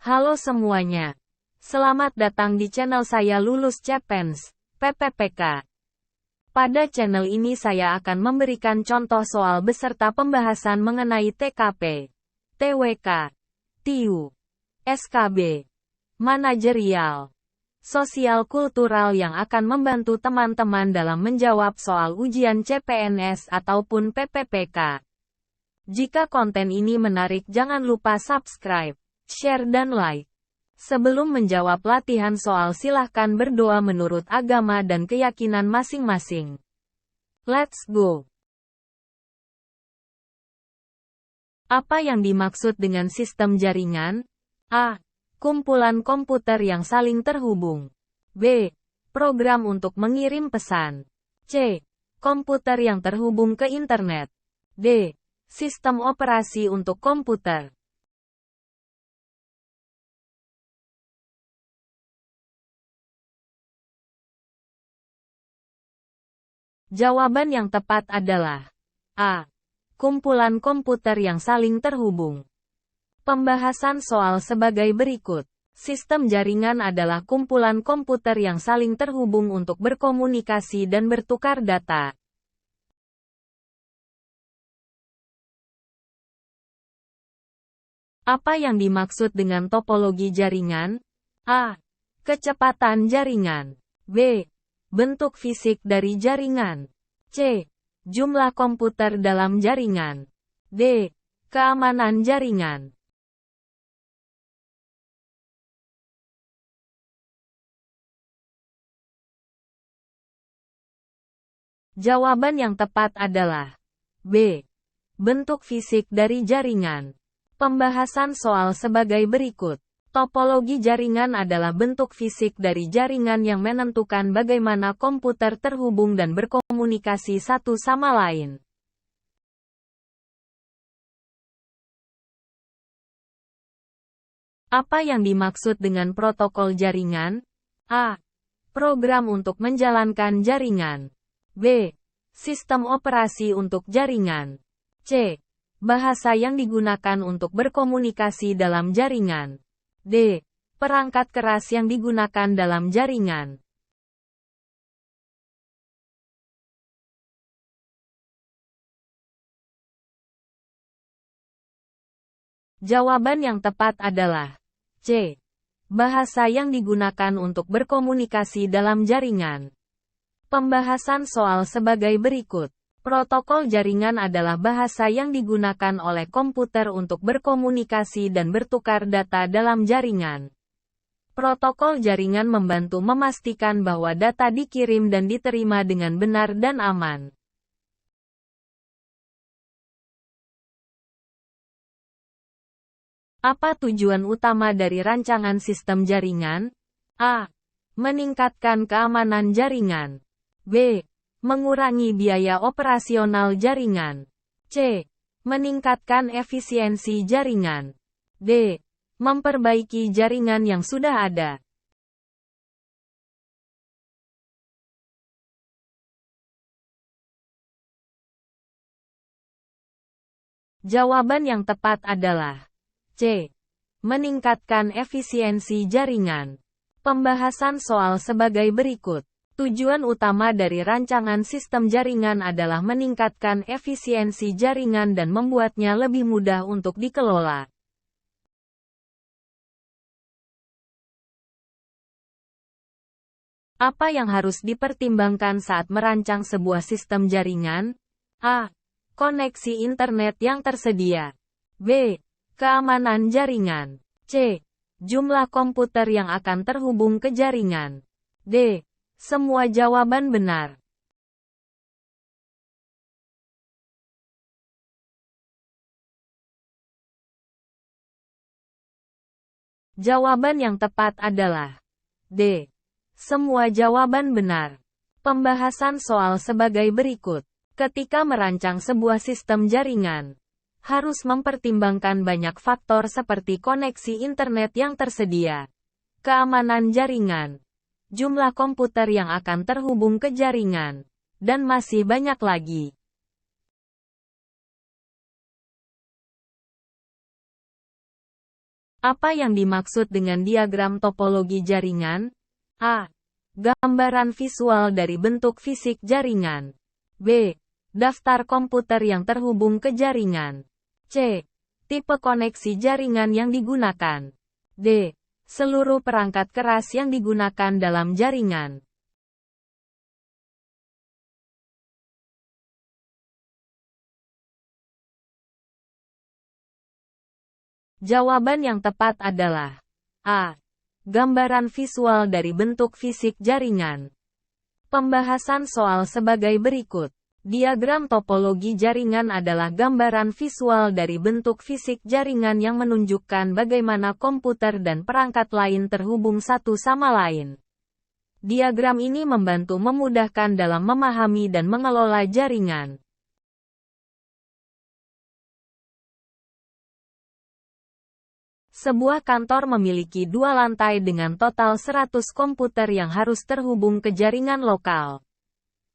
Halo semuanya. Selamat datang di channel saya Lulus Chapens, PPPK. Pada channel ini saya akan memberikan contoh soal beserta pembahasan mengenai TKP, TWK, TIU, SKB, manajerial, sosial kultural yang akan membantu teman-teman dalam menjawab soal ujian CPNS ataupun PPPK. Jika konten ini menarik, jangan lupa subscribe, share dan like. Sebelum menjawab latihan soal, silahkan berdoa menurut agama dan keyakinan masing-masing. Let's go. Apa yang dimaksud dengan sistem jaringan? A. Kumpulan komputer yang saling terhubung. B. Program untuk mengirim pesan. C. Komputer yang terhubung ke internet. D. Sistem operasi untuk komputer. Jawaban yang tepat adalah A. Kumpulan komputer yang saling terhubung. Pembahasan soal sebagai berikut. Sistem jaringan adalah kumpulan komputer yang saling terhubung untuk berkomunikasi dan bertukar data. Apa yang dimaksud dengan topologi jaringan? A. Kecepatan jaringan. B. Bentuk fisik dari jaringan. C. Jumlah komputer dalam jaringan. D. Keamanan jaringan. Jawaban yang tepat adalah B. Bentuk fisik dari jaringan. Pembahasan soal sebagai berikut. Topologi jaringan adalah bentuk fisik dari jaringan yang menentukan bagaimana komputer terhubung dan berkomunikasi satu sama lain. Apa yang dimaksud dengan protokol jaringan? A. Program untuk menjalankan jaringan. B. Sistem operasi untuk jaringan. C. Bahasa yang digunakan untuk berkomunikasi dalam jaringan. D. Perangkat keras yang digunakan dalam jaringan. Jawaban yang tepat adalah C. Bahasa yang digunakan untuk berkomunikasi dalam jaringan. Pembahasan soal sebagai berikut. Protokol jaringan adalah bahasa yang digunakan oleh komputer untuk berkomunikasi dan bertukar data dalam jaringan. Protokol jaringan membantu memastikan bahwa data dikirim dan diterima dengan benar dan aman. Apa tujuan utama dari rancangan sistem jaringan? A. Meningkatkan keamanan jaringan. B. Mengurangi biaya operasional jaringan. C. Meningkatkan efisiensi jaringan. D. Memperbaiki jaringan yang sudah ada. Jawaban yang tepat adalah C. Meningkatkan efisiensi jaringan. Pembahasan soal sebagai berikut. Tujuan utama dari rancangan sistem jaringan adalah meningkatkan efisiensi jaringan dan membuatnya lebih mudah untuk dikelola. Apa yang harus dipertimbangkan saat merancang sebuah sistem jaringan? A. Koneksi internet yang tersedia. B. Keamanan jaringan. C. Jumlah komputer yang akan terhubung ke jaringan. D. Semua jawaban benar. Jawaban yang tepat adalah D. Semua jawaban benar. Pembahasan soal sebagai berikut. Ketika merancang sebuah sistem jaringan, harus mempertimbangkan banyak faktor seperti koneksi internet yang tersedia, keamanan jaringan, jumlah komputer yang akan terhubung ke jaringan, dan masih banyak lagi. Apa yang dimaksud dengan diagram topologi jaringan? A. Gambaran visual dari bentuk fisik jaringan. B. Daftar komputer yang terhubung ke jaringan. C. Tipe koneksi jaringan yang digunakan. D. Seluruh perangkat keras yang digunakan dalam jaringan. Jawaban yang tepat adalah A. Gambaran visual dari bentuk fisik jaringan. Pembahasan soal sebagai berikut. Diagram topologi jaringan adalah gambaran visual dari bentuk fisik jaringan yang menunjukkan bagaimana komputer dan perangkat lain terhubung satu sama lain. Diagram ini membantu memudahkan dalam memahami dan mengelola jaringan. Sebuah kantor memiliki 2 lantai dengan total 100 komputer yang harus terhubung ke jaringan lokal.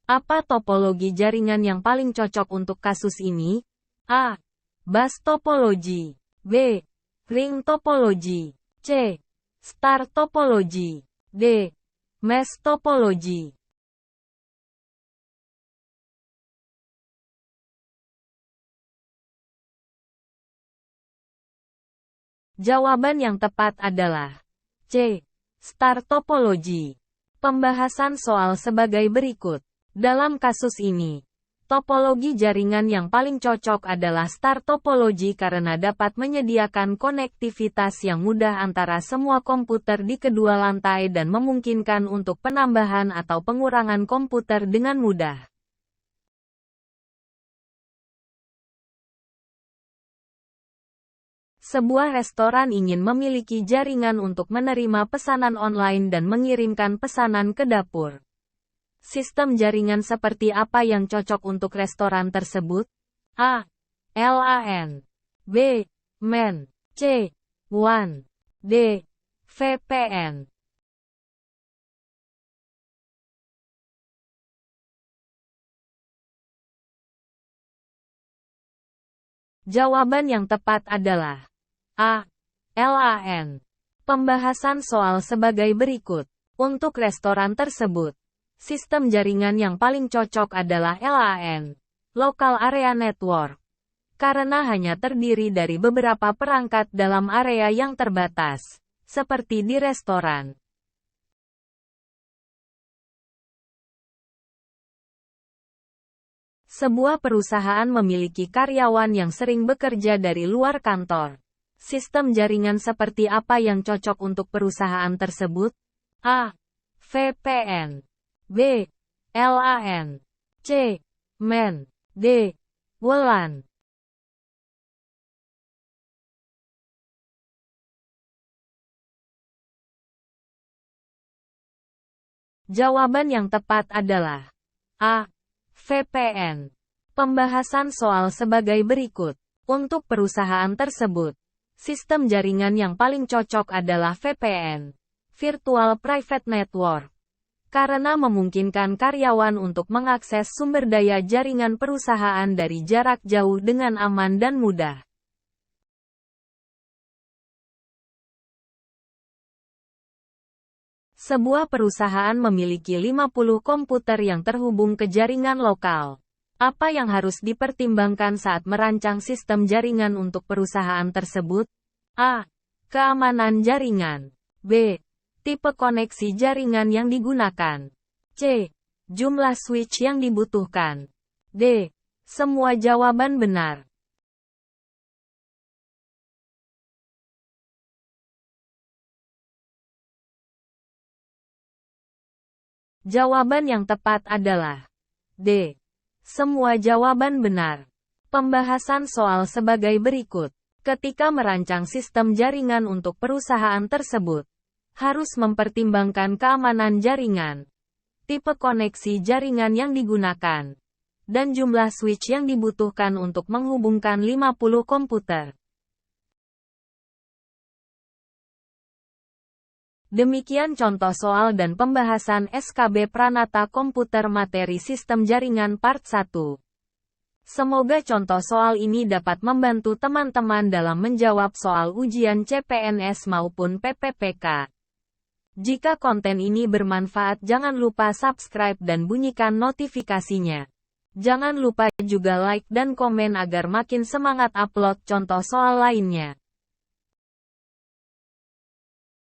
Apa topologi jaringan yang paling cocok untuk kasus ini? A. Bus topologi. B. Ring topologi. C. Star topologi. D. Mesh topologi. Jawaban yang tepat adalah C. Star topologi. Pembahasan soal sebagai berikut. Dalam kasus ini, topologi jaringan yang paling cocok adalah star topologi karena dapat menyediakan konektivitas yang mudah antara semua komputer di kedua lantai dan memungkinkan untuk penambahan atau pengurangan komputer dengan mudah. Sebuah restoran ingin memiliki jaringan untuk menerima pesanan online dan mengirimkan pesanan ke dapur. Sistem jaringan seperti apa yang cocok untuk restoran tersebut? A. LAN. B. MAN. C. WAN. D. VPN. Jawaban yang tepat adalah A. LAN. Pembahasan soal sebagai berikut. Untuk restoran tersebut, sistem jaringan yang paling cocok adalah LAN, Local Area Network, karena hanya terdiri dari beberapa perangkat dalam area yang terbatas, seperti di restoran. Sebuah perusahaan memiliki karyawan yang sering bekerja dari luar kantor. Sistem jaringan seperti apa yang cocok untuk perusahaan tersebut? A. VPN. B. LAN. C. MAN. D. WLAN. Jawaban yang tepat adalah A. VPN. Pembahasan soal sebagai berikut. Untuk perusahaan tersebut, sistem jaringan yang paling cocok adalah VPN, Virtual Private Network, karena memungkinkan karyawan untuk mengakses sumber daya jaringan perusahaan dari jarak jauh dengan aman dan mudah. Sebuah perusahaan memiliki 50 komputer yang terhubung ke jaringan lokal. Apa yang harus dipertimbangkan saat merancang sistem jaringan untuk perusahaan tersebut? A. Keamanan jaringan. B. Tipe koneksi jaringan yang digunakan. C. Jumlah switch yang dibutuhkan. D. Semua jawaban benar. Jawaban yang tepat adalah D. Semua jawaban benar. Pembahasan soal sebagai berikut. Ketika merancang sistem jaringan untuk perusahaan tersebut, harus mempertimbangkan keamanan jaringan, tipe koneksi jaringan yang digunakan, dan jumlah switch yang dibutuhkan untuk menghubungkan 50 komputer. Demikian contoh soal dan pembahasan SKB Pranata Komputer Materi Sistem Jaringan Part 1. Semoga contoh soal ini dapat membantu teman-teman dalam menjawab soal ujian CPNS maupun PPPK. Jika konten ini bermanfaat, jangan lupa subscribe dan bunyikan notifikasinya. Jangan lupa juga like dan komen agar makin semangat upload contoh soal lainnya.